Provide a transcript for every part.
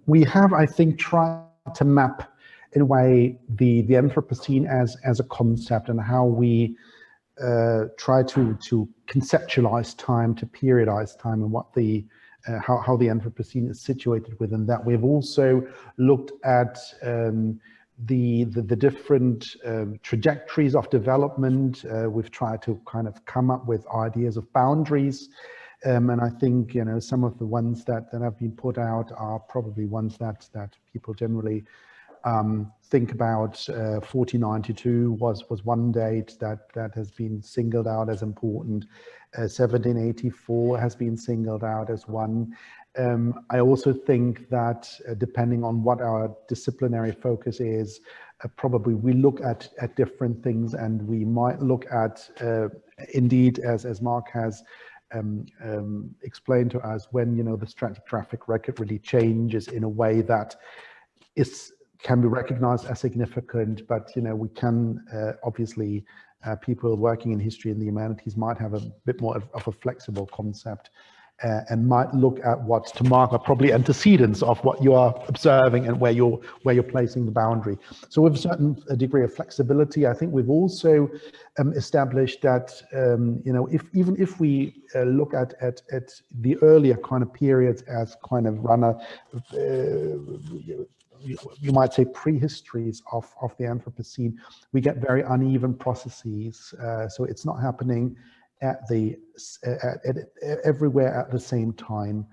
we have, I think, tried to map in a way the Anthropocene as a concept and how we try to conceptualize time, to periodize time, and what the how the Anthropocene is situated within that. We've also looked at the different trajectories of development. We've tried to kind of come up with ideas of boundaries. And I think, you know, some of the ones that have been put out are probably ones that people generally think about. 1492 was one date that has been singled out as important. 1784 has been singled out as one. I also think that depending on what our disciplinary focus is, probably we look at different things, and we might look at, indeed, as Mark has explained to us, when, you know, the stratigraphic record really changes in a way that can be recognized as significant, but, you know, we can obviously, people working in history and the humanities might have a bit more of a flexible concept, and might look at what, to Mark, are probably antecedents of what you are observing and where you're placing the boundary. So with a certain degree of flexibility, I think we've also established that, you know, even if we look at the earlier kind of periods as kind of runner, you might say prehistories of the Anthropocene, we get very uneven processes. So it's not happening everywhere at the same time.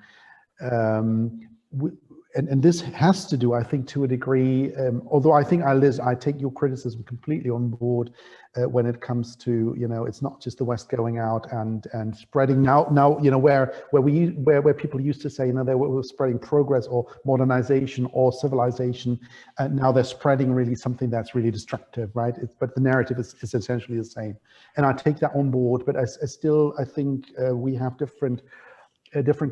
And this has to do, I think, to a degree, although I think, Liz, I take your criticism completely on board when it comes to, you know, it's not just the West going out and spreading now, you know, where people used to say, you know, they were spreading progress or modernization or civilization, and now they're spreading really something that's really destructive, right? But the narrative is essentially the same, and I take that on board. But I think we have different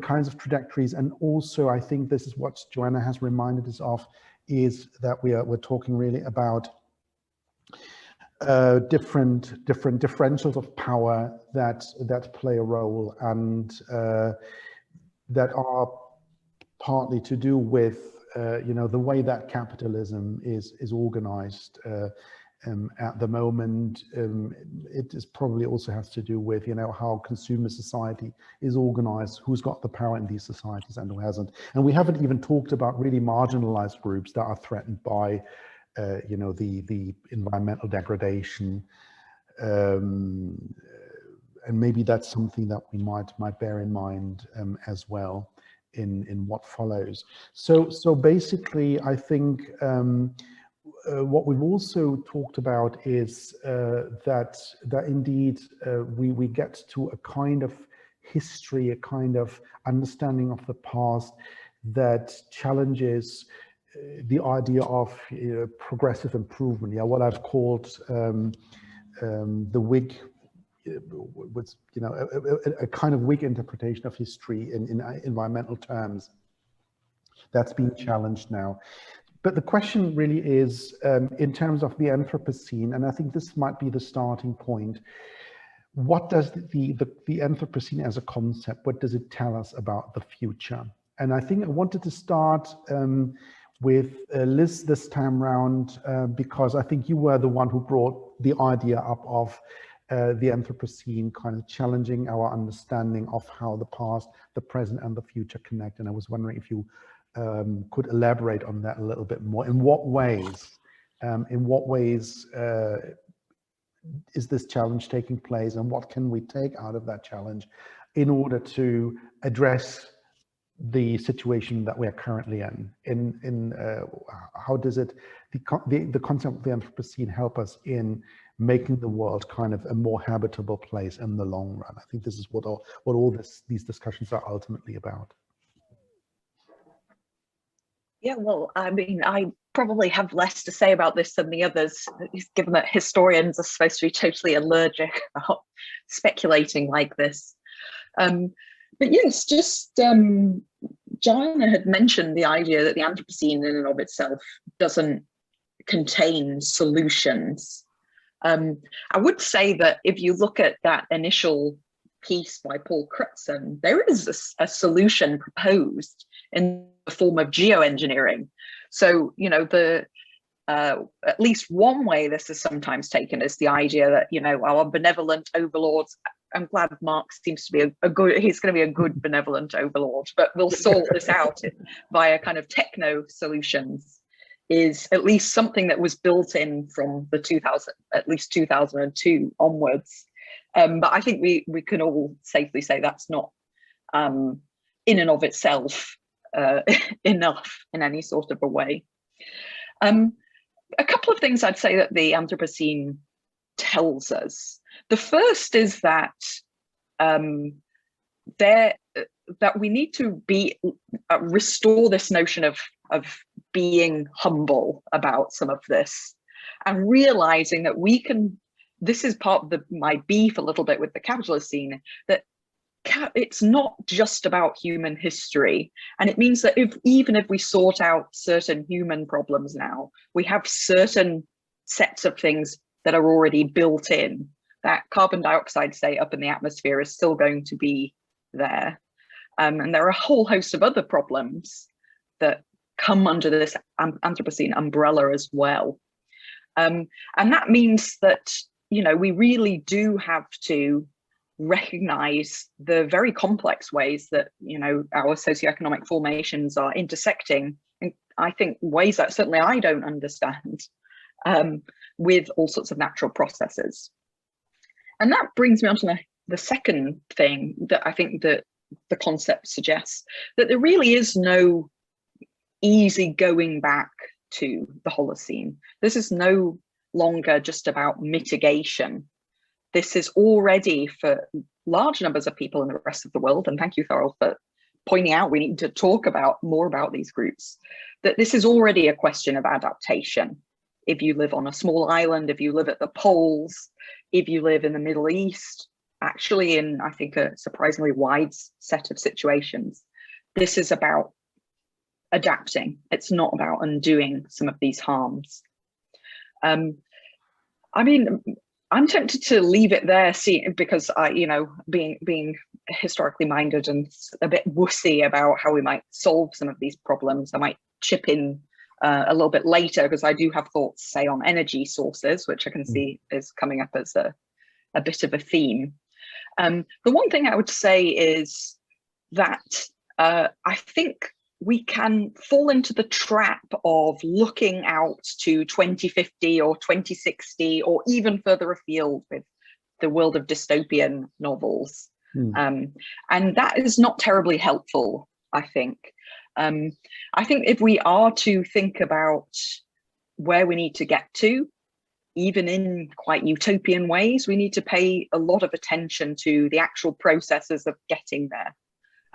kinds of trajectories, and also I think this is what Joanna has reminded us of, is that we're talking really about different differentials of power that play a role, and that are partly to do with you know, the way that capitalism is organized at the moment. It is probably also has to do with, you know, how consumer society is organized, who's got the power in these societies and who hasn't. And we haven't even talked about really marginalized groups that are threatened by you know, the environmental degradation, and maybe that's something that we might bear in mind as well in what follows. So basically, I think what we've also talked about is that indeed we get to a kind of history, a kind of understanding of the past that challenges the idea of progressive improvement. Yeah, what I've called the Whig, was, you know, a kind of Whig interpretation of history in environmental terms. That's been challenged now. But the question really is, in terms of the Anthropocene, and I think this might be the starting point, what does the Anthropocene as a concept, what does it tell us about the future? And I think I wanted to start with Liz this time round, because I think you were the one who brought the idea up of the Anthropocene kind of challenging our understanding of how the past, the present, and the future connect. And I was wondering if you could elaborate on that a little bit more. In what ways is this challenge taking place, and what can we take out of that challenge in order to address the situation that we are currently in? How does the concept of the Anthropocene help us in making the world kind of a more habitable place in the long run? I think this is what all these discussions are ultimately about. Yeah, well, I mean, I probably have less to say about this than the others, given that historians are supposed to be totally allergic about speculating like this. But yes, just Joanna had mentioned the idea that the Anthropocene in and of itself doesn't contain solutions. I would say that if you look at that initial piece by Paul Crutzen, there is a solution proposed in form of geoengineering. So, you know, at least one way this is sometimes taken is the idea that, you know, our benevolent overlords, I'm glad Mark seems to be he's going to be a good benevolent overlord, but we'll sort this out via kind of techno solutions, is at least something that was built in from the at least 2002 onwards. But I think we can all safely say that's not in and of itself enough in any sort of a way. A couple of things I'd say that the Anthropocene tells us. The first is that that we need to restore this notion of being humble about some of this, and realizing that we can. This is part of my beef a little bit with the capitalist scene, that it's not just about human history. And it means that even if we sort out certain human problems now, we have certain sets of things that are already built in. That carbon dioxide, say, up in the atmosphere is still going to be there. And there are a whole host of other problems that come under this Anthropocene umbrella as well. And that means that, you know, we really do have to recognize the very complex ways that, you know, our socioeconomic formations are intersecting, and I think ways that certainly I don't understand, with all sorts of natural processes. And that brings me on to the second thing that I think that the concept suggests, that there really is no easy going back to the Holocene. This is no longer just about mitigation. This is already, for large numbers of people in the rest of the world, and thank you, Thorol, for pointing out we need to talk more about these groups, that this is already a question of adaptation. If you live on a small island, if you live at the poles, if you live in the Middle East, actually in, I think, a surprisingly wide set of situations, this is about adapting. It's not about undoing some of these harms. I mean, I'm tempted to leave it there, because I, you know, being historically minded and a bit wussy about how we might solve some of these problems, I might chip in a little bit later, because I do have thoughts, say, on energy sources, which I can see is coming up as a bit of a theme. The one thing I would say is that I think we can fall into the trap of looking out to 2050 or 2060 or even further afield with the world of dystopian novels. And that is not terribly helpful, I think. I think if we are to think about where we need to get to, even in quite utopian ways, we need to pay a lot of attention to the actual processes of getting there.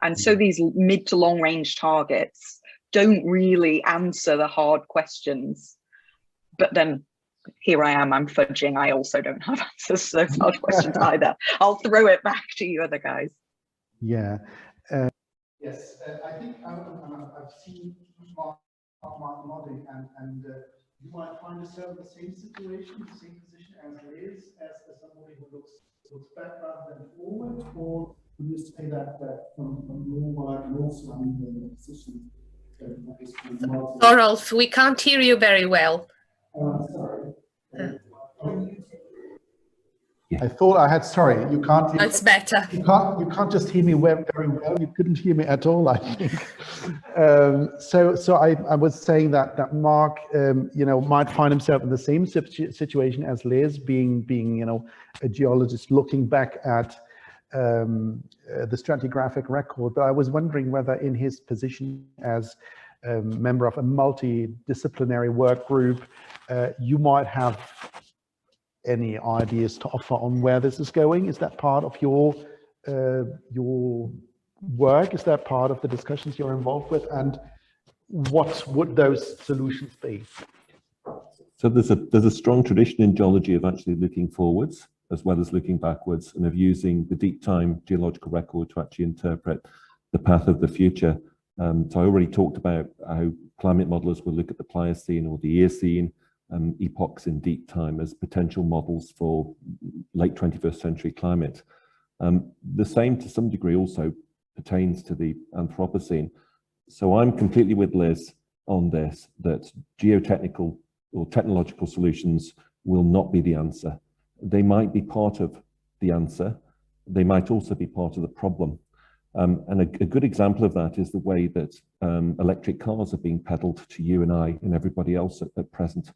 And so these mid to long range targets don't really answer the hard questions. But then here I am, I'm fudging. I also don't have answers to those hard questions either. I'll throw it back to you other guys. Yeah. Yes, I think I've seen Mark nodding, and you might find yourself in the same situation, the same position as Liz, as somebody who looks back rather than forward, or would you say that from your work and also in the position? Thorolf, we can't hear you very well. Sorry. I thought I had, sorry, you can't hear. It's better. You can't just hear me very well. You couldn't hear me at all, I think. So I was saying that Mark, you know, might find himself in the same situation as Liz, being you know, a geologist looking back at the stratigraphic record. But I was wondering whether in his position as member of a multidisciplinary work group, you might have any ideas to offer on where this is going. Is that part of your work? Is that part of the discussions you're involved with? And what would those solutions be? So there's a strong tradition in geology of actually looking forwards as well as looking backwards, and of using the deep time geological record to actually interpret the path of the future. So I already talked about how climate modelers will look at the Pliocene or the Eocene epochs in deep time as potential models for late 21st century climate. The same to some degree also pertains to the Anthropocene. So I'm completely with Liz on this, that geotechnical or technological solutions will not be the answer. They might be part of the answer. They might also be part of the problem. And a good example of that is the way that electric cars are being peddled to you and I and everybody else at present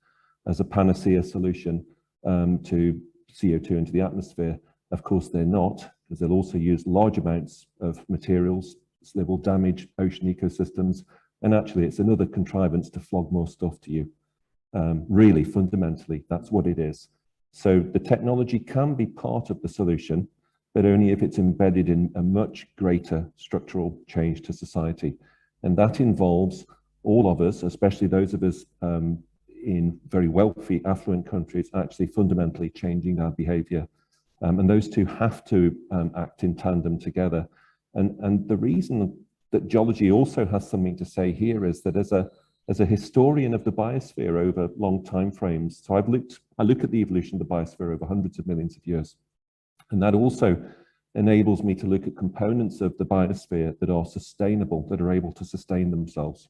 as a panacea solution to CO2 into the atmosphere. Of course, they're not, because they'll also use large amounts of materials, so they will damage ocean ecosystems. And actually, it's another contrivance to flog more stuff to you. Really, fundamentally, that's what it is. So the technology can be part of the solution, but only if it's embedded in a much greater structural change to society. And that involves all of us, especially those of us in very wealthy, affluent countries, actually fundamentally changing our behavior. And those two have to act in tandem together. And the reason that geology also has something to say here is that as a historian of the biosphere over long time frames, so I look at the evolution of the biosphere over hundreds of millions of years. And that also enables me to look at components of the biosphere that are sustainable, that are able to sustain themselves.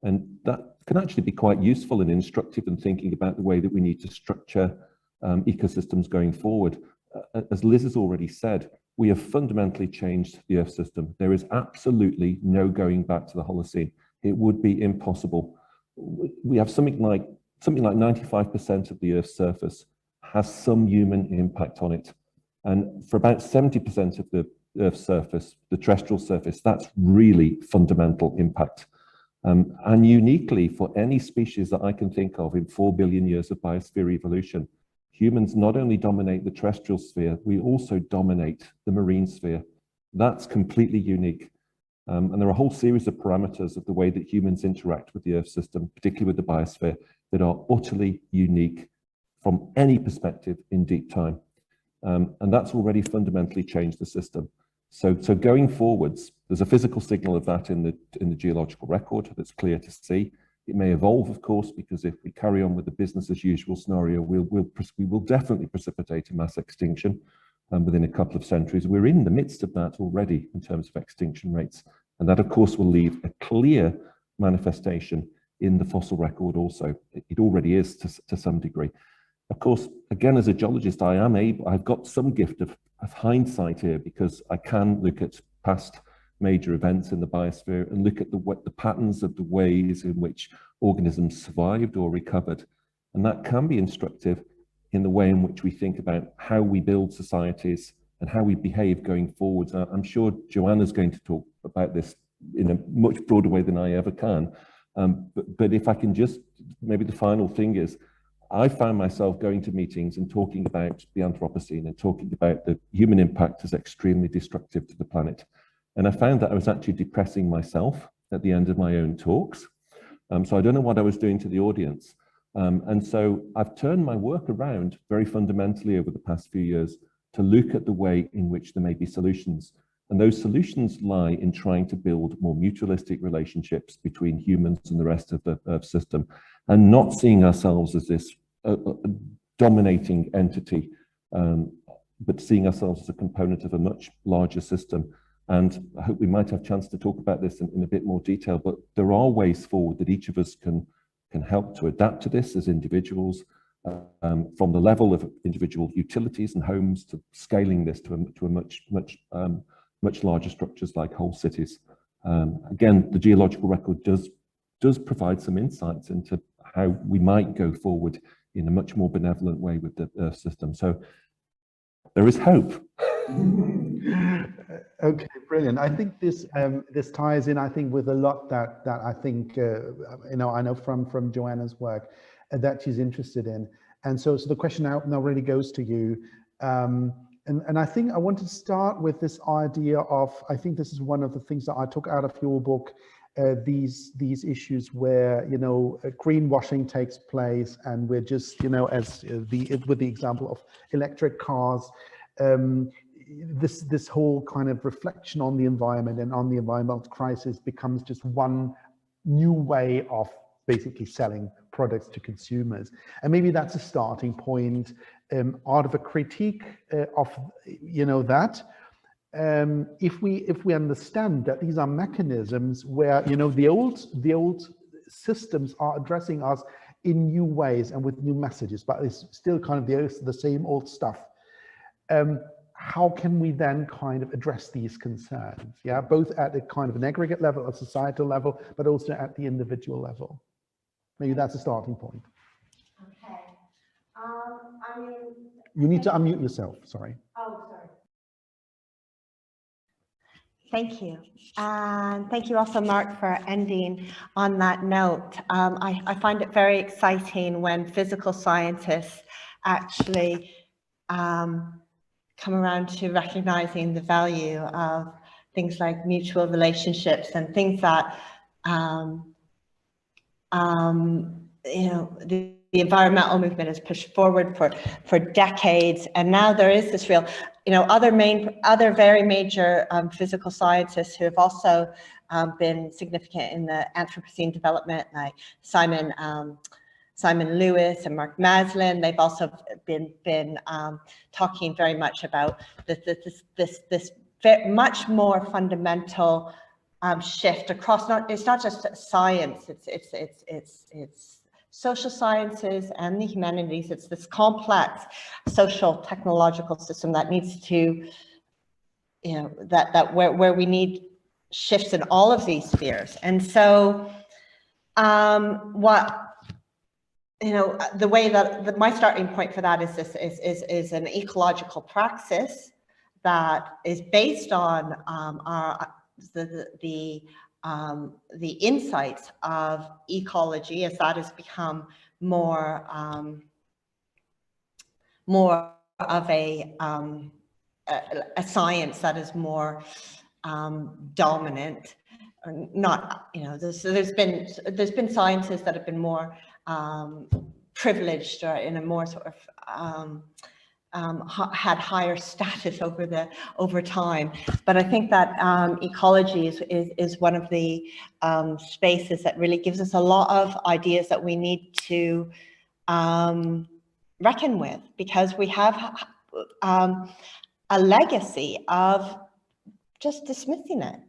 And that can actually be quite useful and instructive in thinking about the way that we need to structure ecosystems going forward. As Liz has already said, we have fundamentally changed the Earth system. There is absolutely no going back to the Holocene. It would be impossible. We have something like 95% of the Earth's surface has some human impact on it. And for about 70% of the Earth's surface, the terrestrial surface, that's really fundamental impact. And uniquely for any species that I can think of in 4 billion years of biosphere evolution, humans not only dominate the terrestrial sphere, we also dominate the marine sphere. That's completely unique. And there are a whole series of parameters of the way that humans interact with the Earth system, particularly with the biosphere, that are utterly unique from any perspective in deep time. And that's already fundamentally changed the system. So going forwards, there's a physical signal of that in the geological record that's clear to see. It may evolve, of course, because if we carry on with the business as usual scenario, we will definitely precipitate a mass extinction within a couple of centuries. We're in the midst of that already in terms of extinction rates. And that, of course, will leave a clear manifestation in the fossil record also. It already is to some degree. Of course, again, as a geologist, I've got some gift of hindsight here, because I can look at past major events in the biosphere and look at the patterns of the ways in which organisms survived or recovered. And that can be instructive in the way in which we think about how we build societies and how we behave going forwards. I'm sure Joanna's going to talk about this in a much broader way than I ever can. But if I can just, maybe the final thing is, I found myself going to meetings and talking about the Anthropocene and talking about the human impact as extremely destructive to the planet. And I found that I was actually depressing myself at the end of my own talks. So I don't know what I was doing to the audience. And so I've turned my work around very fundamentally over the past few years to look at the way in which there may be solutions. And those solutions lie in trying to build more mutualistic relationships between humans and the rest of the Earth system, and not seeing ourselves as this dominating entity, but seeing ourselves as a component of a much larger system. And I hope we might have a chance to talk about this in a bit more detail, but there are ways forward that each of us can help to adapt to this as individuals, from the level of individual utilities and homes to scaling this to a much larger structures like whole cities. Again, the geological record does provide some insights into how we might go forward in a much more benevolent way with the Earth system. So there is hope. Okay, brilliant. I think this ties in, I think, with a lot that I think I know from Joanna's work that she's interested in. And so the question now really goes to you. And I think I want to start with this idea of, I think this is one of the things that I took out of your book, these issues where, greenwashing takes place, and we're just, with the example of electric cars, this whole kind of reflection on the environment and on the environmental crisis becomes just one new way of basically selling products to consumers. And maybe that's a starting point out of a critique of that. if we understand that these are mechanisms where, you know, the old systems are addressing us in new ways and with new messages, but it's still kind of the same old stuff. How can we then kind of address these concerns? Yeah, both at a kind of an aggregate level, a societal level, but also at the individual level. Maybe that's a starting point. Okay. I mean, you need to unmute yourself. Sorry. Oh, sorry. Thank you. And thank you also, Mark, for ending on that note. I find it very exciting when physical scientists actually come around to recognizing the value of things like mutual relationships and things that, you know, the environmental movement has pushed forward for decades. And now there is this real, you know, other very major physical scientists who have also been significant in the Anthropocene development, like Simon Lewis and Mark Maslin. They've also been talking very much about this much more fundamental shift across. It's not just science. It's social sciences and the humanities. It's this complex social technological system that needs to, you know, where we need shifts in all of these spheres. And so, you know, the way that my starting point for that is an ecological praxis that is based on the insights of ecology, as that has become more of a science that is more dominant. Not, you know, there's been sciences that have been more privileged or in a more sort of had higher status over time. But I think that ecology is one of the spaces that really gives us a lot of ideas that we need to reckon with, because we have a legacy of just dismissing it.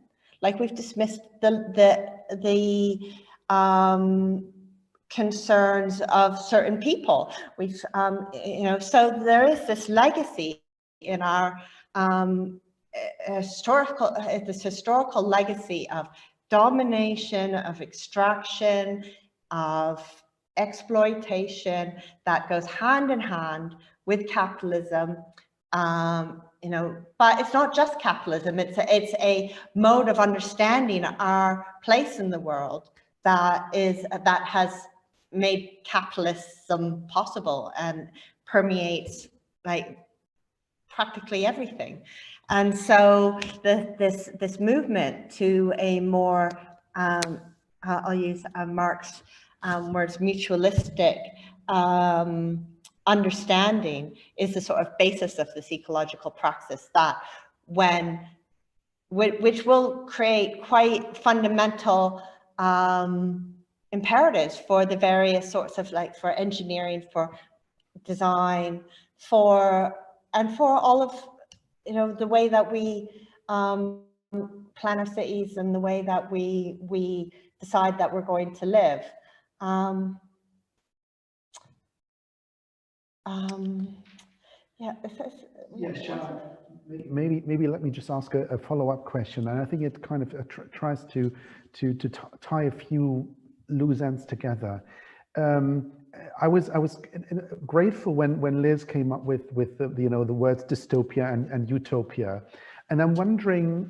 Like we've dismissed the concerns of certain people. We've, you know, so there is this legacy in our historical legacy of domination, of extraction, of exploitation that goes hand in hand with capitalism. You know, but it's not just capitalism. It's a mode of understanding our place in the world that has made capitalism possible and permeates like practically everything. And so this movement to a more I'll use Mark's words, mutualistic understanding is the sort of basis of this ecological praxis, that which will create quite fundamental imperatives for the various sorts of, like, for engineering, for design, for all of, you know, the way that we plan our cities and the way that we decide that we're going to live. Yeah. Maybe let me just ask a follow-up question, and I think it kind of tries to tie a few loose ends together. I was grateful when Liz came up with the, you know, the words dystopia and utopia, and I'm wondering,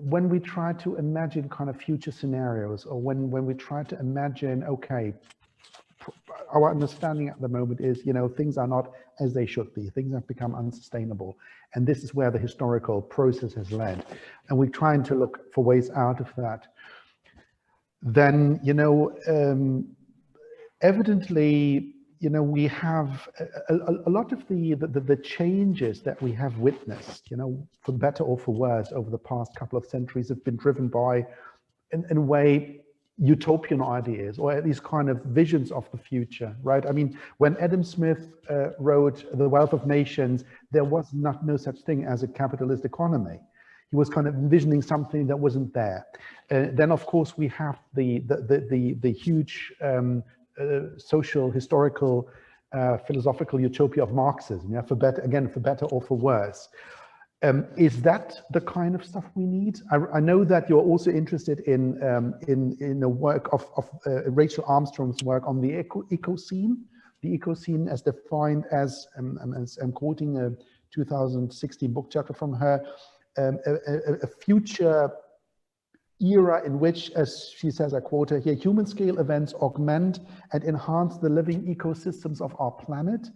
when we try to imagine kind of future scenarios, or when we try to imagine, okay, our understanding at the moment is, you know, things are not as they should be. Things have become unsustainable. And this is where the historical process has led. And we're trying to look for ways out of that. Then, you know, evidently, you know, we have a lot of the changes that we have witnessed, you know, for better or for worse, over the past couple of centuries have been driven by, in a way, utopian ideas, or at least kind of visions of the future, right? I mean, when Adam Smith wrote The Wealth of Nations, there was no such thing as a capitalist economy. He was kind of envisioning something that wasn't there. Then, of course, we have the huge social, historical, philosophical utopia of Marxism, yeah, for better or for worse. Is that the kind of stuff we need? I know that you're also interested in the work of Rachel Armstrong's work on the Ecocene. The Ecocene, as defined as I'm quoting a 2016 book chapter from her, a future era in which, as she says, I quote her here, human scale events augment and enhance the living ecosystems of our planet.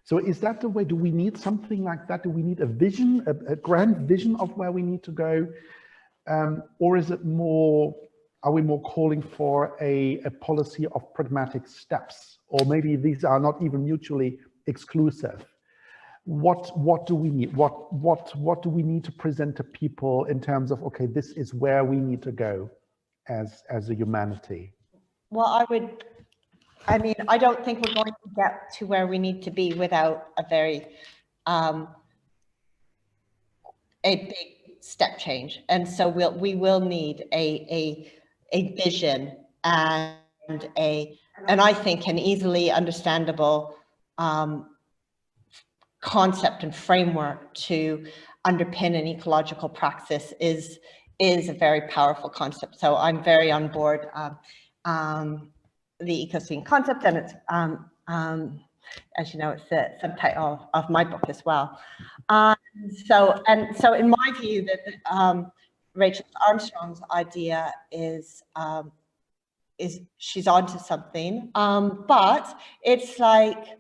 So is that the way? Do we need something like that? Do we need a vision, a grand vision of where we need to go? Or is it more, are we more calling for a policy of pragmatic steps? Or maybe these are not even mutually exclusive. What do we need? What do we need to present to people in terms of, okay, this is where we need to go as a humanity? Well, I mean, I don't think we're going to get to where we need to be without a very, a big step change. And so we will need a vision and I think an easily understandable concept and framework to underpin an ecological praxis is a very powerful concept. So I'm very on board. The Ecocene concept, and it's as you know, it's the subtitle of my book as well. So in my view, that Rachel Armstrong's idea is she's onto something, but it's like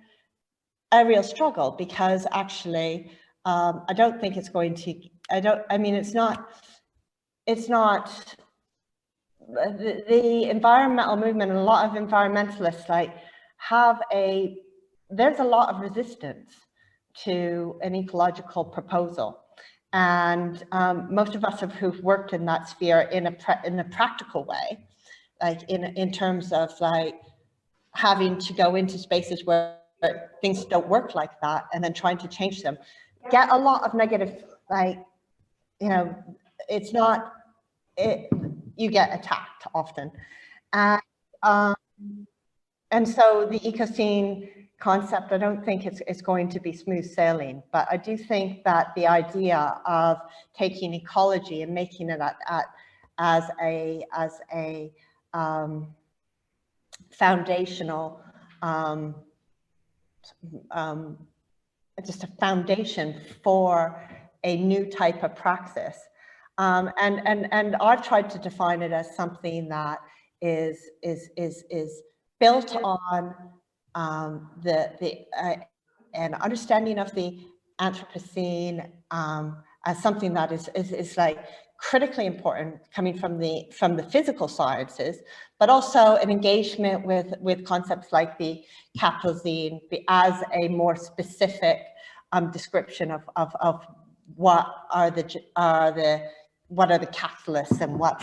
a real struggle, because actually I don't think it's going to. I mean, it's not. The environmental movement, and a lot of environmentalists there's a lot of resistance to an ecological proposal, and most of us who've worked in that sphere in a practical way, like in terms of like having to go into spaces where things don't work like that, and then trying to change them, get a lot of negative, like, you know, it's not it. You get attacked often. And so the Ecocene concept, I don't think it's going to be smooth sailing, but I do think that the idea of taking ecology and making it as a foundational, just a foundation for a new type of praxis. And I've tried to define it as something that is built on an understanding of the Anthropocene as something that is like critically important, coming from the physical sciences, but also an engagement with concepts like the Chatterjee as a more specific description of what are the catalysts and why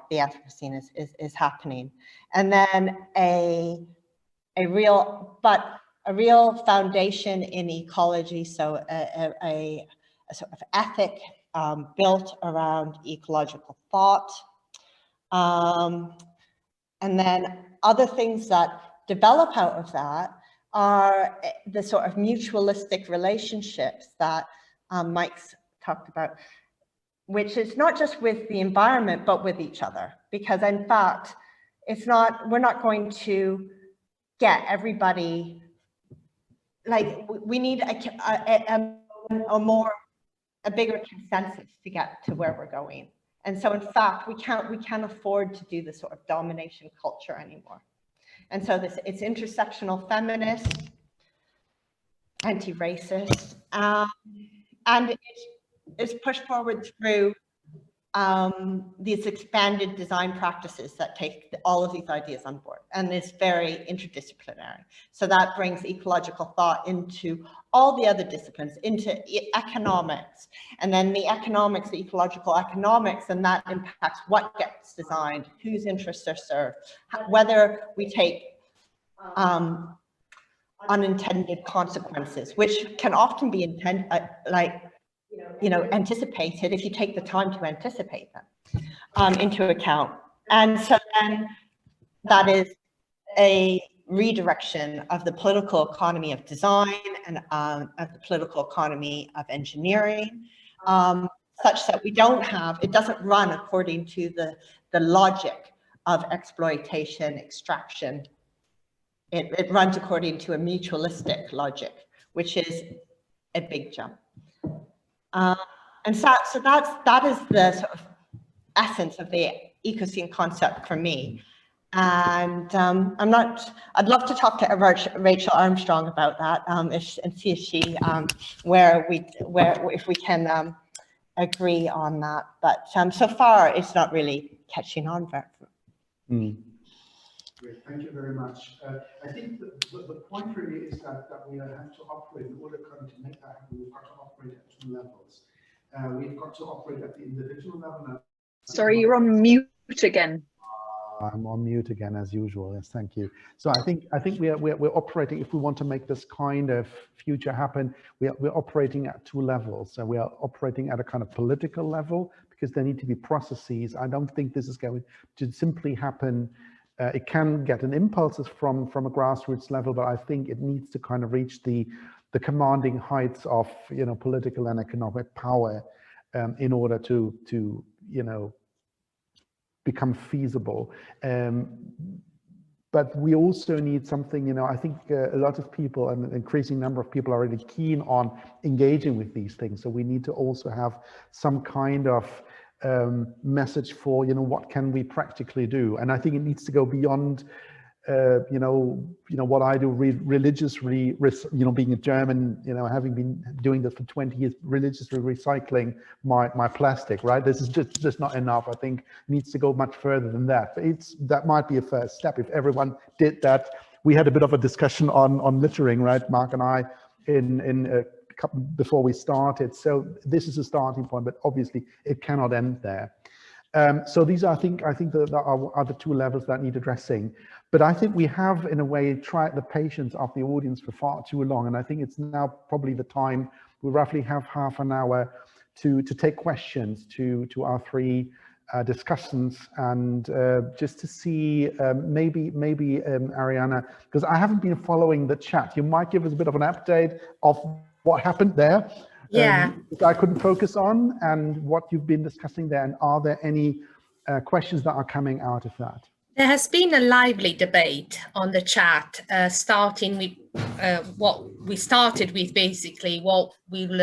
the Anthropocene is happening, and then a real foundation in ecology, so a sort of ethic built around ecological thought, and then other things that develop out of that are the sort of mutualistic relationships that Mike's talked about, which is not just with the environment, but with each other. Because in fact, we're not going to get everybody, like we need a bigger consensus to get to where we're going. And so in fact, we can't afford to do this sort of domination culture anymore. And so it's intersectional feminist, anti-racist, and it's pushed forward through these expanded design practices that take all of these ideas on board, and it's very interdisciplinary. So that brings ecological thought into all the other disciplines, into economics, and then the economics, the ecological economics, and that impacts what gets designed, whose interests are served, whether we take unintended consequences, which can often be anticipated if you take the time to anticipate them into account. And so then that is a redirection of the political economy of design and of the political economy of engineering, such that we don't have, it doesn't run according to the logic of exploitation, extraction. It runs according to a mutualistic logic, which is a big jump. And so that is the sort of essence of the ecocene concept for me. And I'd love to talk to Rachel Armstrong about that and see if she, if we can agree on that. But so far, it's not really catching on very much. Great, thank you very much. I think the point really is that we have to operate, in order to make that happen, we've got to operate at two levels. We've got to operate at the individual level. Now. Sorry, you're on mute again. I'm on mute again as usual. Yes, thank you. So I think we're operating, if we want to make this kind of future happen, we're operating at two levels. So we are operating at a kind of political level because there need to be processes. I don't think this is going to simply happen. It can get an impulses from a grassroots level, but I think it needs to kind of reach the commanding heights of political and economic power in order to become feasible. But we also need something, I think a lot of people, an increasing number of people are really keen on engaging with these things. So we need to also have some kind of message for, what can we practically do? And I think it needs to go beyond, what I do religiously, being a German, having been doing this for 20 years, religiously recycling my plastic, right? This is just not enough. I think it needs to go much further than that. But that might be a first step if everyone did that. We had a bit of a discussion on littering, right? Mark and I before we started. So this is a starting point, but obviously it cannot end there. So these are, I think that are the two levels that need addressing. But I think we have, in a way, tried the patience of the audience for far too long. And I think it's now probably the time. We roughly have half an hour to take questions to our three discussions, and just to see maybe Ariana, because I haven't been following the chat. You might give us a bit of an update of what happened there. Yeah. That I couldn't focus on, and what you've been discussing there, and are there any questions that are coming out of that? There has been a lively debate on the chat, starting with what we started with, basically what will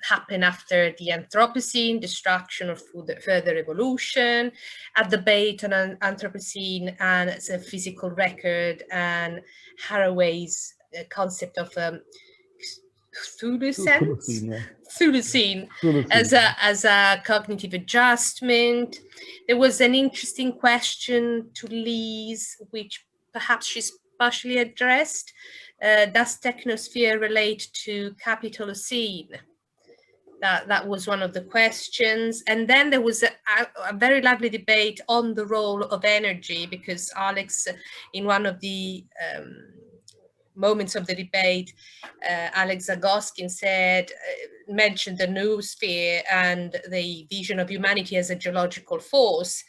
happen after the Anthropocene, destruction or further evolution, a debate on Anthropocene and the physical record, and Haraway's concept of Thulucene as a cognitive adjustment. There was an interesting question to Lise, which perhaps she's partially addressed. Does technosphere relate to Capitalocene? That was one of the questions. And then there was a very lively debate on the role of energy, because Alex, in one of the moments of the debate, Alex Zagoskin mentioned the noosphere and the vision of humanity as a geological force,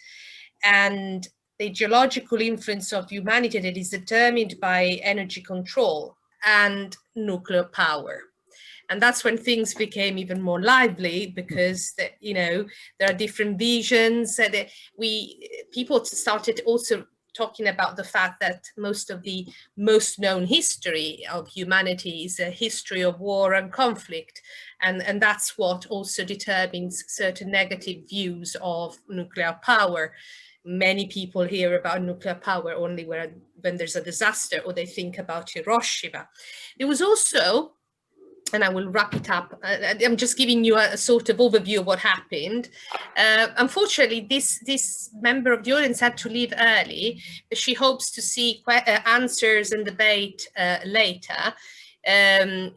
and the geological influence of humanity that is determined by energy control and nuclear power. And that's when things became even more lively, because there are different visions. That people started also talking about the fact that most of the most known history of humanity is a history of war and conflict. And that's what also determines certain negative views of nuclear power. Many people hear about nuclear power only when there's a disaster, or they think about Hiroshima. There was also and I will wrap it up. I'm just giving you a sort of overview of what happened. Unfortunately, this member of the audience had to leave early, but she hopes to see answers and debate later.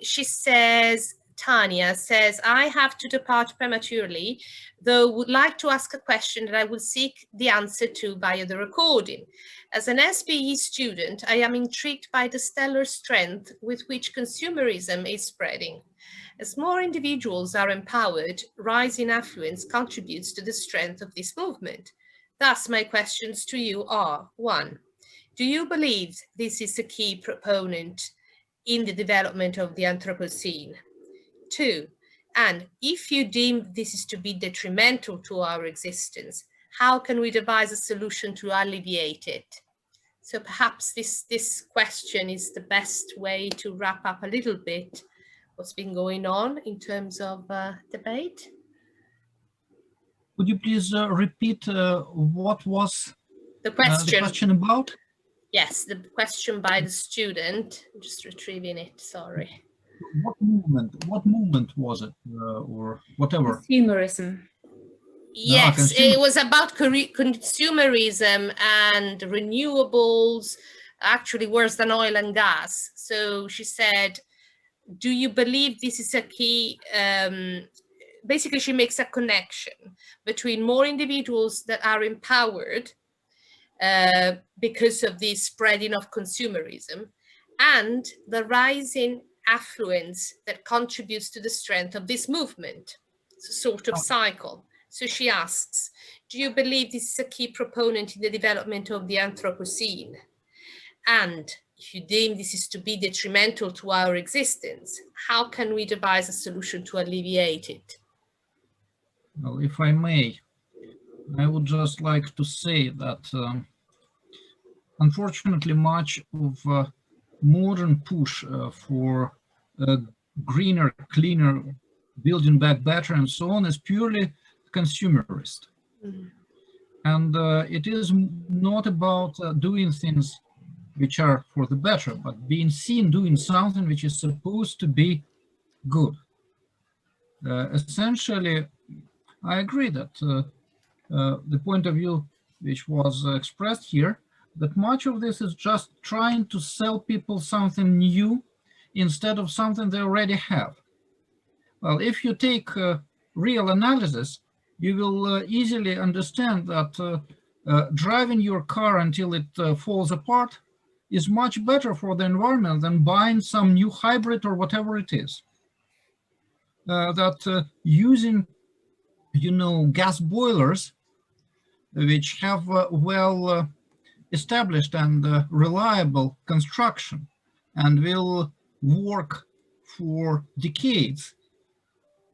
She says, Tanya says, I have to depart prematurely, though would like to ask a question that I will seek the answer to via the recording. As an SBE student, I am intrigued by the stellar strength with which consumerism is spreading. As more individuals are empowered, rising affluence contributes to the strength of this movement. Thus, my questions to you are, 1, do you believe this is a key proponent in the development of the Anthropocene? 2, and if you deem this is to be detrimental to our existence, how can we devise a solution to alleviate it? So perhaps this question is the best way to wrap up a little bit what's been going on in terms of debate. Would you please repeat what was the question about? Yes, the question by the student. I'm just retrieving it, sorry. What movement was it, or whatever? Consumerism. Yes, it was about consumerism and renewables, actually worse than oil and gas. So she said, do you believe this is a key? Basically, she makes a connection between more individuals that are empowered because of the spreading of consumerism and the rising affluence that contributes to the strength of this movement. It's a sort of cycle. So she asks, do you believe this is a key proponent in the development of the Anthropocene? And if you deem this is to be detrimental to our existence, how can we devise a solution to alleviate it? Well, if I may, I would just like to say that unfortunately much of modern push for greener, cleaner, building back better and so on is purely consumerist. Mm-hmm. And it is not about doing things which are for the better, but being seen doing something which is supposed to be good. Essentially, I agree that the point of view which was expressed here, that much of this is just trying to sell people something new instead of something they already have. Well, if you take real analysis, you will easily understand that driving your car until it falls apart is much better for the environment than buying some new hybrid or whatever it is. Using, gas boilers, which have well established and reliable construction and will work for decades,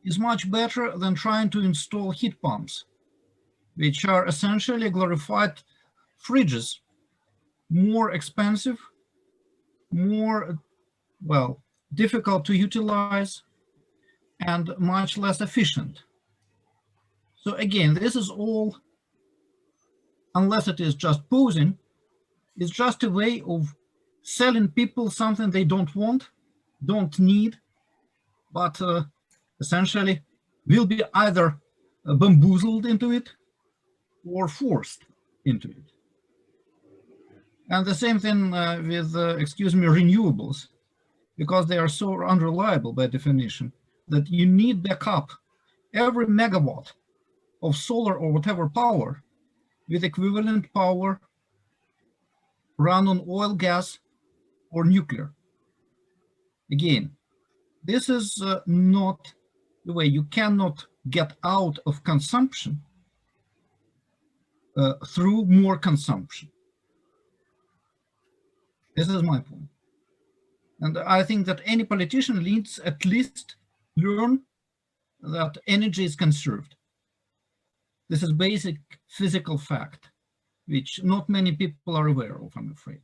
is much better than trying to install heat pumps, which are essentially glorified fridges, more expensive, more, well, difficult to utilize, and much less efficient. So again, this is all, unless it is just posing, it's just a way of selling people something they don't want, don't need, but essentially will be either bamboozled into it or forced into it. And the same thing with, renewables, because they are so unreliable by definition that you need backup every megawatt of solar or whatever power with equivalent power run on oil, gas, or nuclear. Again, this is not the way. You cannot get out of consumption through more consumption. This is my point. And I think that any politician needs at least learn that energy is conserved. This is basic physical fact, which not many people are aware of, I'm afraid.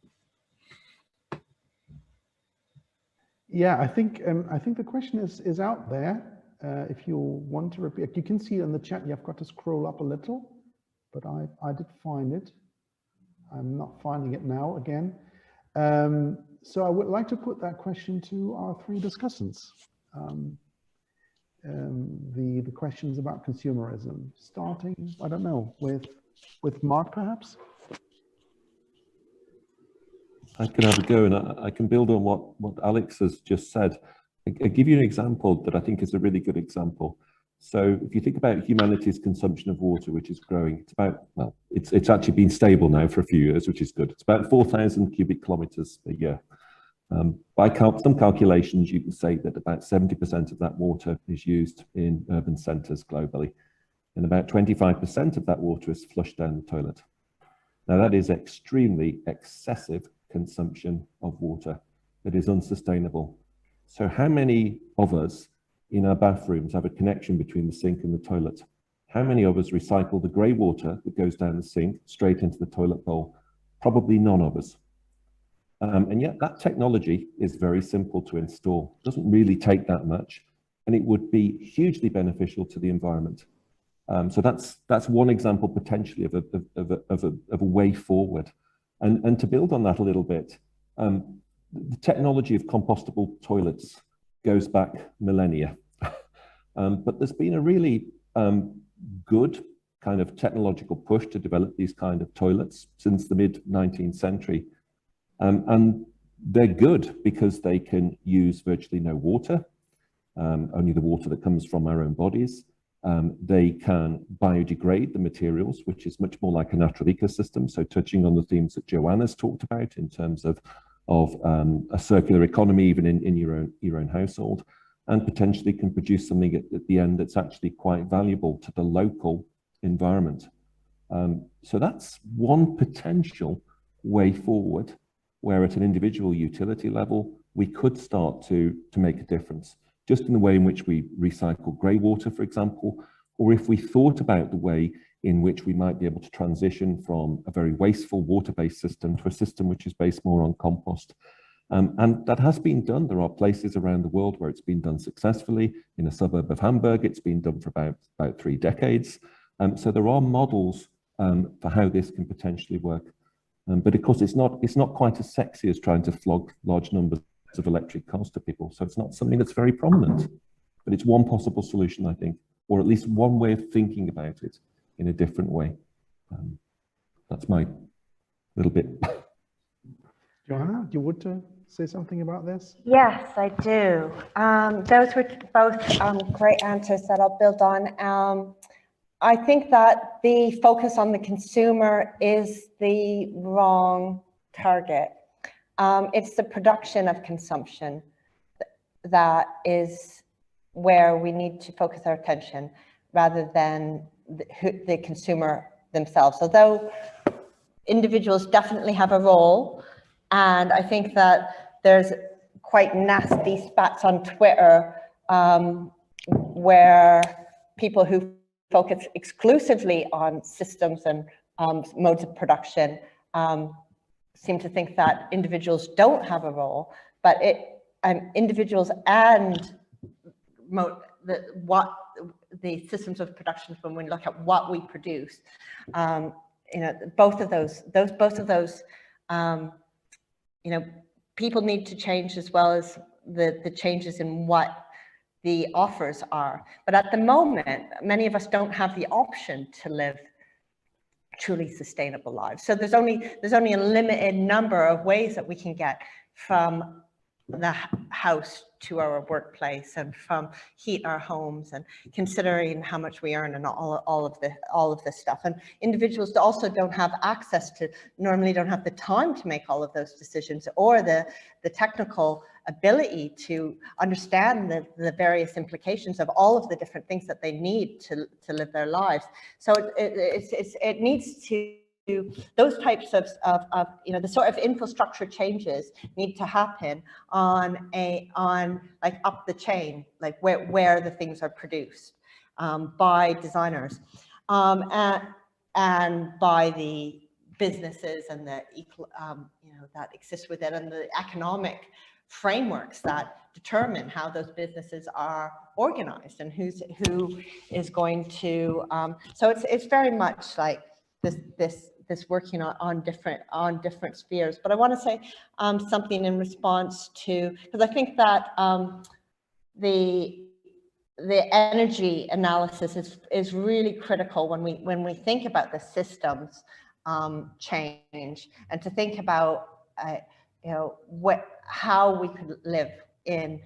Yeah, I think the question is out there. If you want to repeat, you can see it in the chat. You've got to scroll up a little, but I did find it. I'm not finding it now again. So I would like to put that question to our three discussants. the questions about consumerism, starting, I don't know, with Mark perhaps? I can have a go, and I can build on what Alex has just said. I'll give you an example that I think is a really good example. So if you think about humanities' consumption of water, which is growing, it's about, well, it's actually been stable now for a few years, which is good. It's about 4,000 cubic kilometers a year. By some calculations, you can say that about 70% of that water is used in urban centres globally, and about 25% of that water is flushed down the toilet. Now, that is extremely excessive consumption of water that is unsustainable. So how many of us in our bathrooms have a connection between the sink and the toilet? How many of us recycle the grey water that goes down the sink straight into the toilet bowl? Probably none of us. And yet that technology is very simple to install. It doesn't really take that much, and it would be hugely beneficial to the environment. So that's one example potentially of a way forward. And to build on that a little bit, the technology of compostable toilets goes back millennia. But there's been a really good kind of technological push to develop these kind of toilets since the mid-19th century. And they're good because they can use virtually no water, only the water that comes from our own bodies. They can biodegrade the materials, which is much more like a natural ecosystem. So touching on the themes that Joanna's talked about in terms of a circular economy, even in your own household, and potentially can produce something at the end that's actually quite valuable to the local environment. So that's one potential way forward, where at an individual utility level, we could start to make a difference, just in the way in which we recycle grey water, for example, or if we thought about the way in which we might be able to transition from a very wasteful water-based system to a system which is based more on compost. And that has been done. There are places around the world where it's been done successfully. In a suburb of Hamburg, it's been done for about 3 decades. So there are models for how this can potentially work. But of course, it's not quite as sexy as trying to flog large numbers of electric cars to people. So it's not something that's very prominent, but it's one possible solution, I think, or at least one way of thinking about it in a different way. That's my little bit. Joanna, do you want to say something about this? Yes, I do. Those were both great answers that I'll build on. I think that the focus on the consumer is the wrong target. It's the production of consumption that is where we need to focus our attention rather than the consumer themselves. Although individuals definitely have a role, and I think that there's quite nasty spats on Twitter where people who focus exclusively on systems and modes of production seem to think that individuals don't have a role, but individuals and the systems of production, when we look at what we produce, both of those, people need to change, as well as the changes in what the offers are. But at the moment, many of us don't have the option to live truly sustainable lives. So there's only a limited number of ways that we can get from the house to our workplace and from heat our homes, and considering how much we earn and all of this stuff. And individuals also don't have access to, normally don't have the time to make all of those decisions, or the technical ability to understand the various implications of all of the different things that they need to live their lives. So it needs to, those types of the sort of infrastructure changes need to happen on like up the chain, like where the things are produced by designers and by the businesses and the that exist within, and the economic frameworks that determine how those businesses are organized and who is going to. So it's very much like this working on different spheres. But I want to say something in response to, because I think that energy analysis is really critical when we think about the systems change, and to think about how we could live in,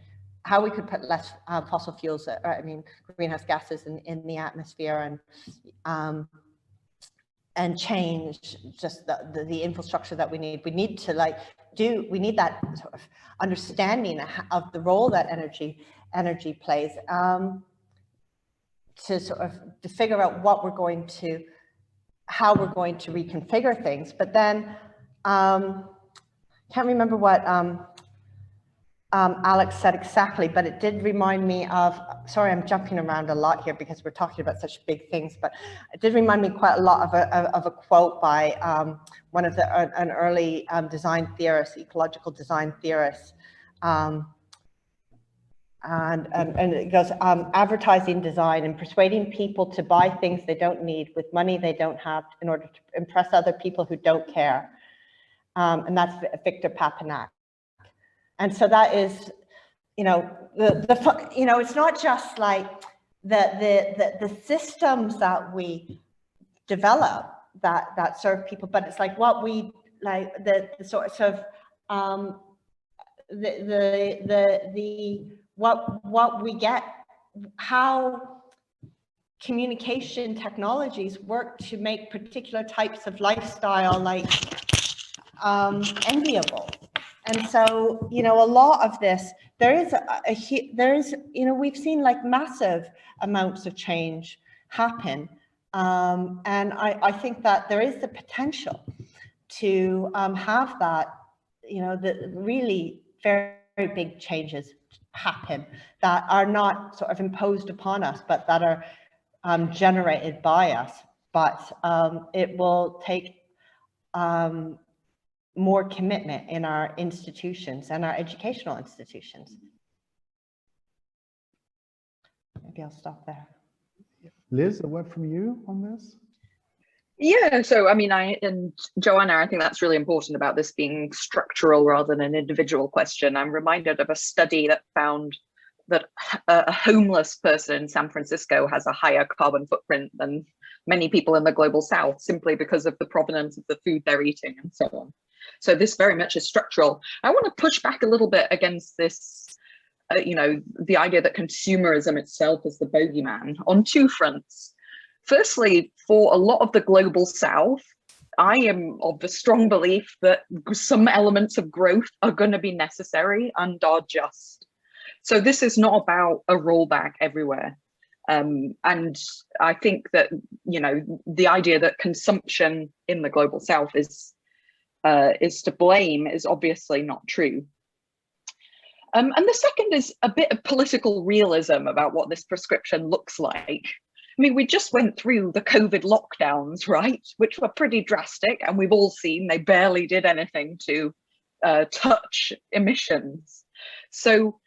how we could put less fossil fuels, greenhouse gases in the atmosphere, and change just the infrastructure that we need. We need to we need that sort of understanding of the role that energy plays, to sort of to figure out how we're going to reconfigure things. But then can't remember what Alex said exactly, but it did remind me of, sorry, I'm jumping around a lot here because we're talking about such big things, but it did remind me quite a lot of a quote by one of an early design theorist, ecological design theorist. And it goes, advertising design and persuading people to buy things they don't need with money they don't have in order to impress other people who don't care. And that's Victor Papanak. And so that is, it's not just like the systems that we develop that serve people, but it's like what we like the sorts of what we get, how communication technologies work to make particular types of lifestyle enviable. And so, a lot of this, we've seen massive amounts of change happen. And I think that there is the potential to have that, the really very, very big changes happen that are not sort of imposed upon us, but that are generated by us. But it will take more commitment in our institutions and our educational institutions. Maybe I'll stop there. Liz, a word from you on this? Yeah, so and Joanna, I think that's really important about this being structural rather than an individual question. I'm reminded of a study that found that a homeless person in San Francisco has a higher carbon footprint than many people in the global south, simply because of the provenance of the food they're eating and so on. So this very much is structural. I want to push back a little bit against this, the idea that consumerism itself is the bogeyman on two fronts. Firstly, for a lot of the global south, I am of the strong belief that some elements of growth are going to be necessary and are just. So this is not about a rollback everywhere. And I think that, the idea that consumption in the global south is to blame is obviously not true. And the second is a bit of political realism about what this prescription looks like. We just went through the COVID lockdowns, right, which were pretty drastic, and we've all seen they barely did anything to touch emissions. So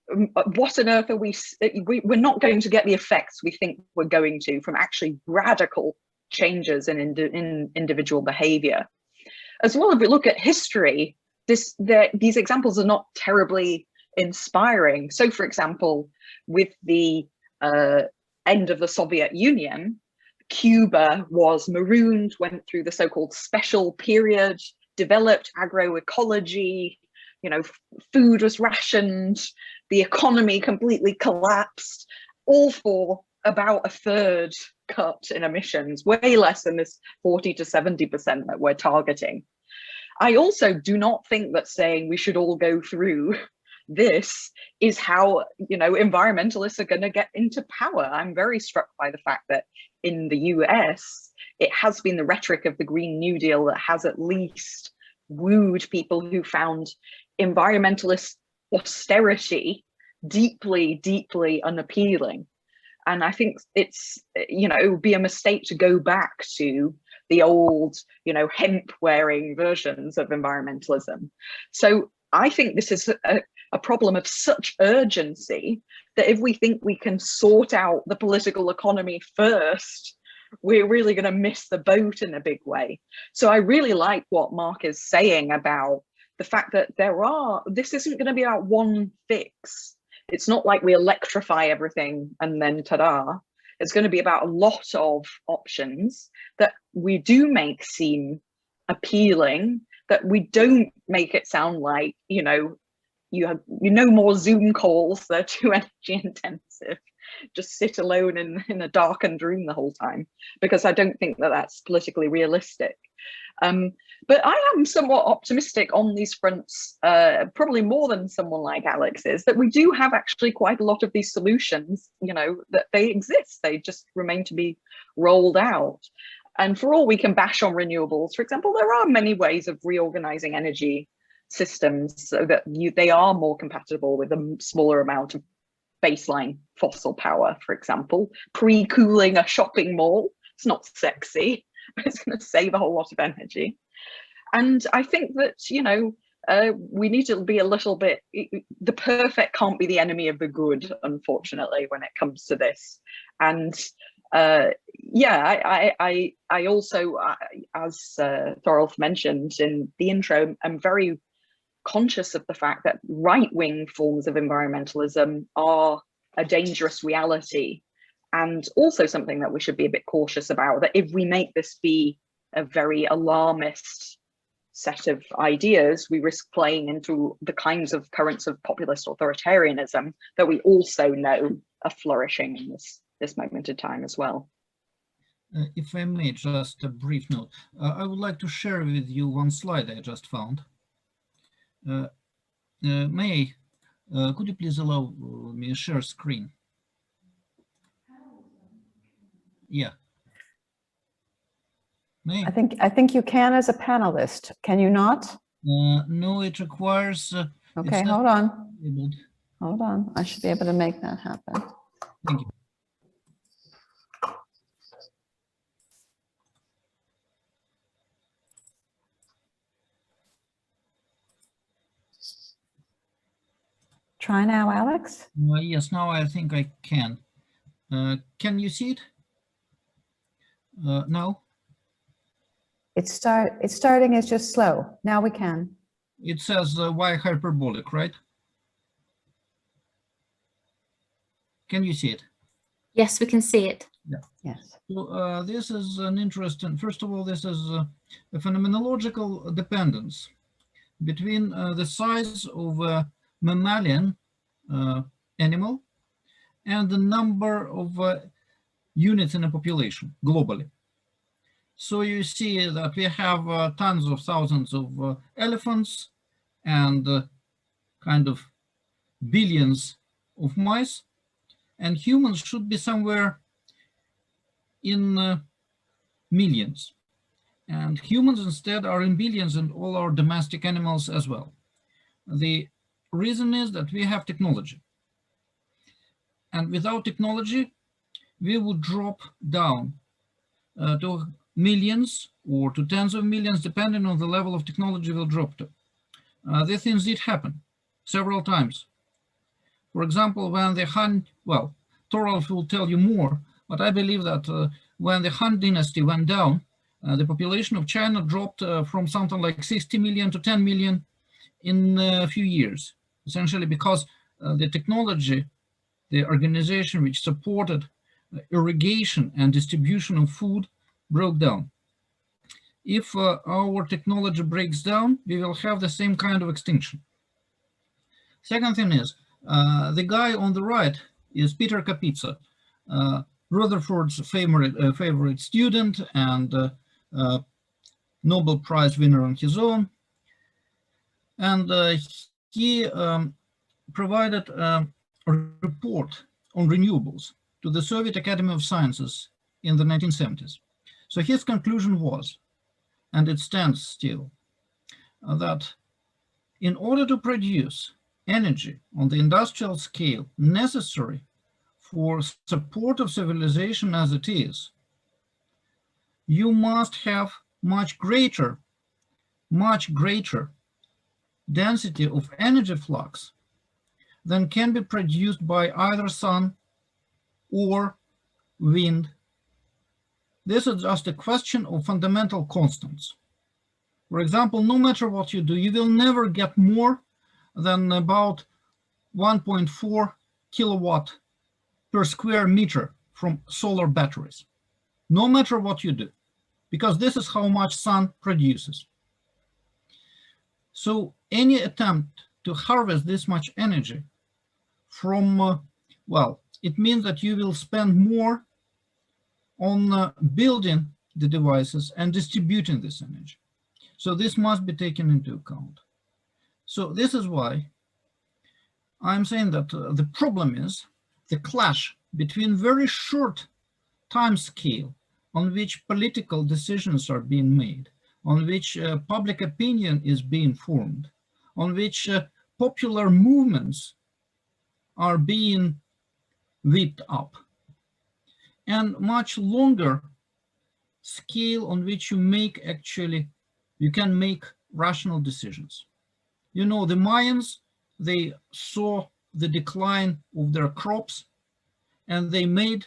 what on earth are we're not going to get the effects we think we're going to from actually radical changes in individual behavior. As well, if we look at history, these examples are not terribly inspiring. So, for example, with the end of the Soviet Union, Cuba was marooned, went through the so-called special period, developed agroecology, food was rationed, the economy completely collapsed, all for about a third cut in emissions, way less than this 40 to 70% that we're targeting. I also do not think that saying we should all go through this is how, environmentalists are going to get into power. I'm very struck by the fact that in the US, it has been the rhetoric of the Green New Deal that has at least wooed people who found environmentalist austerity deeply, deeply unappealing. And I think it would be a mistake to go back to the old, hemp wearing versions of environmentalism. So I think this is a problem of such urgency that if we think we can sort out the political economy first, we're really going to miss the boat in a big way. So I really like what Mark is saying about the fact that this isn't going to be about one fix. It's not like we electrify everything and then ta-da. It's going to be about a lot of options that we do make seem appealing, that we don't make it sound like, you know, you have no more Zoom calls, they're too energy intensive. Just sit alone in a darkened room the whole time, because I don't think that that's politically realistic. But I am somewhat optimistic on these fronts, probably more than someone like Alex is, that we do have actually quite a lot of these solutions, you know, that they exist, they just remain to be rolled out. And for all we can bash on renewables, for example, there are many ways of reorganizing energy systems so that they are more compatible with a smaller amount of baseline fossil power, for example. Pre-cooling a shopping mall, it's not sexy, but it's going to save a whole lot of energy. And I think that, you know, we need to be a little bit, the perfect can't be the enemy of the good, unfortunately, when it comes to this. And yeah, I also, as Thorolf mentioned in the intro, I'm very conscious of the fact that right-wing forms of environmentalism are a dangerous reality, and also something that we should be a bit cautious about, that if we make this be a very alarmist set of ideas, we risk playing into the kinds of currents of populist authoritarianism that we also know are flourishing in this moment in time as well. If I may, just a brief note. I would like to share with you one slide I just found. May, could you please allow me to share screen? Yeah. May? I think you can as a panelist. Can you not? No, it requires. Okay, hold on. Hold on. I should be able to make that happen. Thank you. Try now, Alex. Yes, now I think I can. Can you see it? No? It's starting is just slow. Now we can. It says y hyperbolic, right? Can you see it? Yes, we can see it. Yeah. Yes. So this is an interesting, first of all, this is a phenomenological dependence between the size of a mammalian animal and the number of units in a population globally. So you see that we have tons of thousands of elephants and kind of billions of mice, and humans should be somewhere in millions. And humans instead are in billions, and all our domestic animals as well. The reason is that we have technology. And without technology, we would drop down to millions or to tens of millions, depending on the level of technology we'll drop to. These things did happen several times. For example, when the Han, well, Thorolf will tell you more, but I believe that when the Han dynasty went down, the population of China dropped from something like 60 million to 10 million in a few years, essentially because the technology, the organization which supported irrigation and distribution of food broke down. If our technology breaks down, we will have the same kind of extinction. Second thing is, the guy on the right is Peter Kapitsa, Rutherford's favorite student and Nobel Prize winner on his own. And he provided a report on renewables to the Soviet Academy of Sciences in the 1970s. So his conclusion was, and it stands still, that in order to produce energy on the industrial scale necessary for support of civilization as it is, you must have much greater density of energy flux than can be produced by either sun or wind. This is just a question of fundamental constants. For example, no matter what you do, you will never get more than about 1.4 kilowatt per square meter from solar batteries, no matter what you do, because this is how much sun produces. So any attempt to harvest this much energy from, well, it means that you will spend more on building the devices and distributing this energy. So this must be taken into account. So this is why I'm saying that the problem is the clash between very short time scale on which political decisions are being made, on which public opinion is being formed, on which popular movements are being whipped up, and much longer scale on which you can make rational decisions. You know, the Mayans, they saw the decline of their crops and they made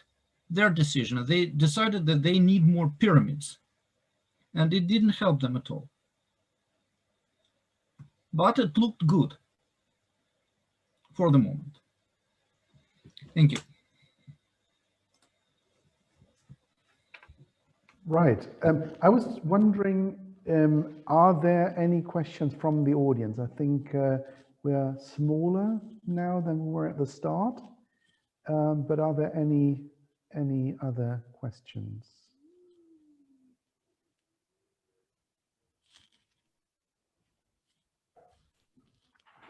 their decision. They decided that they need more pyramids, and it didn't help them at all. But it looked good for the moment. Thank you. Right. I was wondering, are there any questions from the audience? I think we're smaller now than we were at the start, but are there any other questions?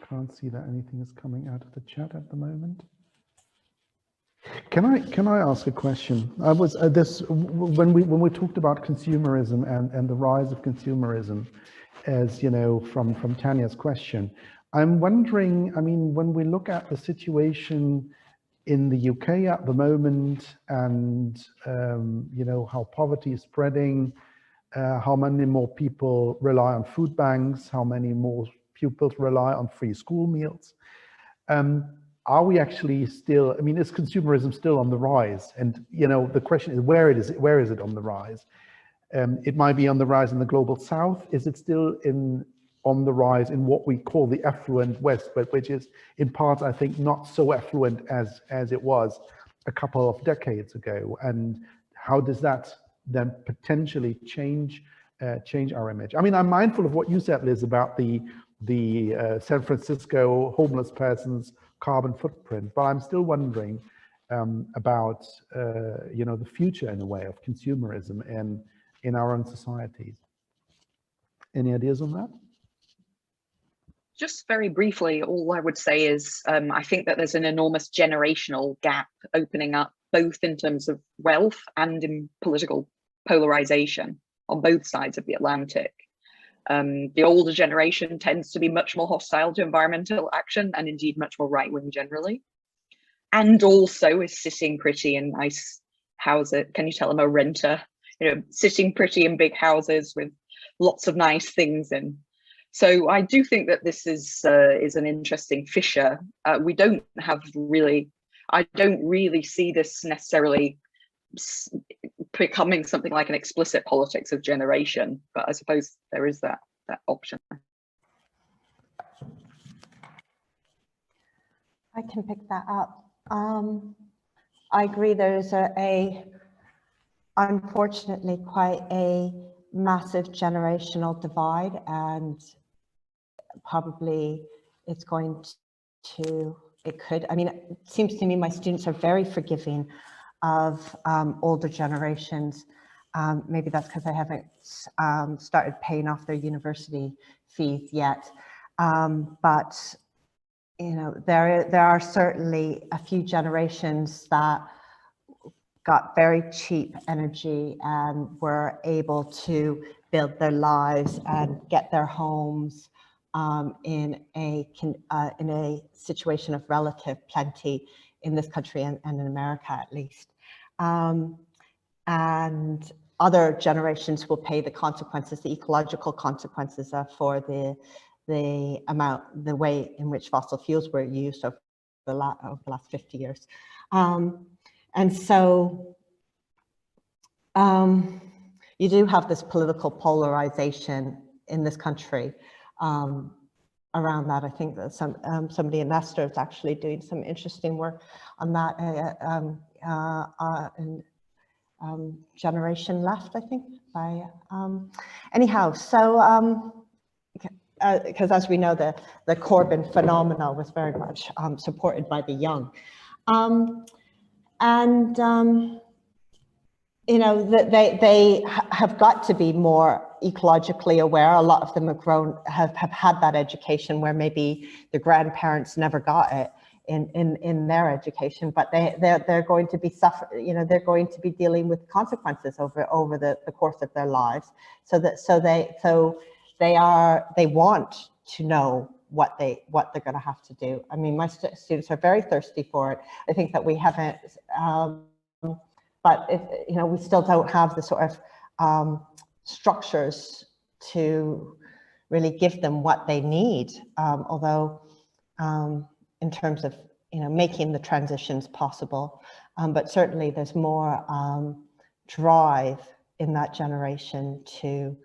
Can't see that anything is coming out of the chat at the moment. Can I ask a question? I was when we talked about consumerism and the rise of consumerism, as you know from Tanya's question, I'm wondering. I mean, when we look at the situation in the UK at the moment, and you know how poverty is spreading, how many more people rely on food banks, how many more pupils rely on free school meals. Are we actually still, I mean, is consumerism still on the rise? And, you know, the question is, where is it on the rise? It might be on the rise in the global south. Is it still on the rise in what we call the affluent West, but which is in parts, I think, not so affluent as it was a couple of decades ago? And how does that then potentially change our image? I mean, I'm mindful of what you said, Liz, about the San Francisco homeless person's carbon footprint, but I'm still wondering about you know, the future in a way of consumerism in our own societies. Any ideas on that? Just very briefly, all I would say is I think that there's an enormous generational gap opening up, both in terms of wealth and in political polarization on both sides of the Atlantic. The older generation tends to be much more hostile to environmental action, and indeed much more right-wing generally, and also is sitting pretty in nice houses. Can you tell I'm a renter? You know, sitting pretty in big houses with lots of nice things in. So I do think that this is an interesting fissure. We don't have really, I don't really see this necessarily becoming something like an explicit politics of generation, but I suppose there is that option. I can pick that up. I agree there's unfortunately quite a massive generational divide, and probably it's going to, I mean, it seems to me my students are very forgiving of older generations. Maybe that's because I haven't started paying off their university fees yet. But you know, there are certainly a few generations that got very cheap energy and were able to build their lives and get their homes in a situation of relative plenty in this country and in America at least. And other generations will pay the consequences, the ecological consequences for the way in which fossil fuels were used over the last 50 years. And so you do have this political polarization in this country. around that. I think that somebody in Leicester is actually doing some interesting work on that in Generation Left, I think. By anyhow, so because as we know, the Corbyn phenomena was very much supported by the young, you know, that they have got to be more ecologically aware. A lot of them have had that education where maybe the grandparents never got it in their education, but they're going to be you know, they're going to be dealing with consequences over the course of their lives. So they want to know what they're going to have to do. I mean, my students are very thirsty for it. I think that we haven't. But you know, we still don't have the sort of structures to really give them what they need. Although, in terms of, you know, making the transitions possible, but certainly there's more drive in that generation to,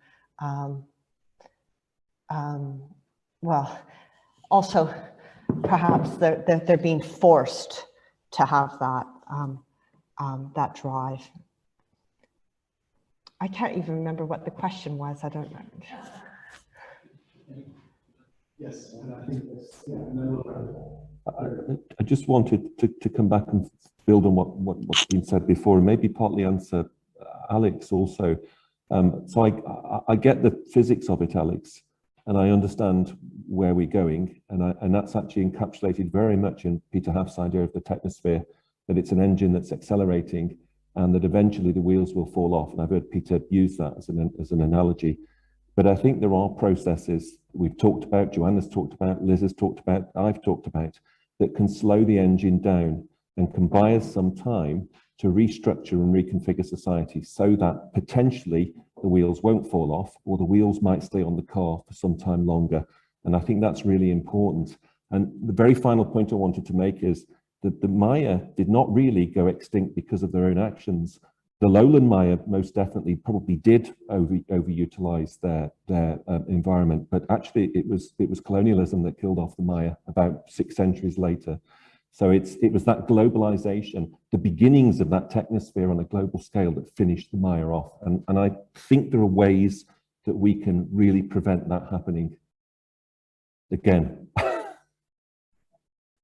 well, also perhaps they're being forced to have that. That drive. I can't even remember what the question was. I don't know. Yes, and I think that's, yeah, no. I just wanted to come back and build on what's been said before, and maybe partly answer Alex also. So I get the physics of it, Alex, and I understand where we're going, and that's actually encapsulated very much in Peter Haff's idea of the technosphere, that it's an engine that's accelerating and that eventually the wheels will fall off. And I've heard Peter use that as an analogy. But I think there are processes we've talked about, Joanna's talked about, Liz has talked about, I've talked about, that can slow the engine down and can buy us some time to restructure and reconfigure society so that potentially the wheels won't fall off, or the wheels might stay on the car for some time longer. And I think that's really important. And the very final point I wanted to make is that the Maya did not really go extinct because of their own actions. The lowland Maya most definitely probably did overutilize their environment, but actually it was colonialism that killed off the Maya about 6 centuries later. So it was that globalization, the beginnings of that technosphere on a global scale, that finished the Maya off. And I think there are ways that we can really prevent that happening again.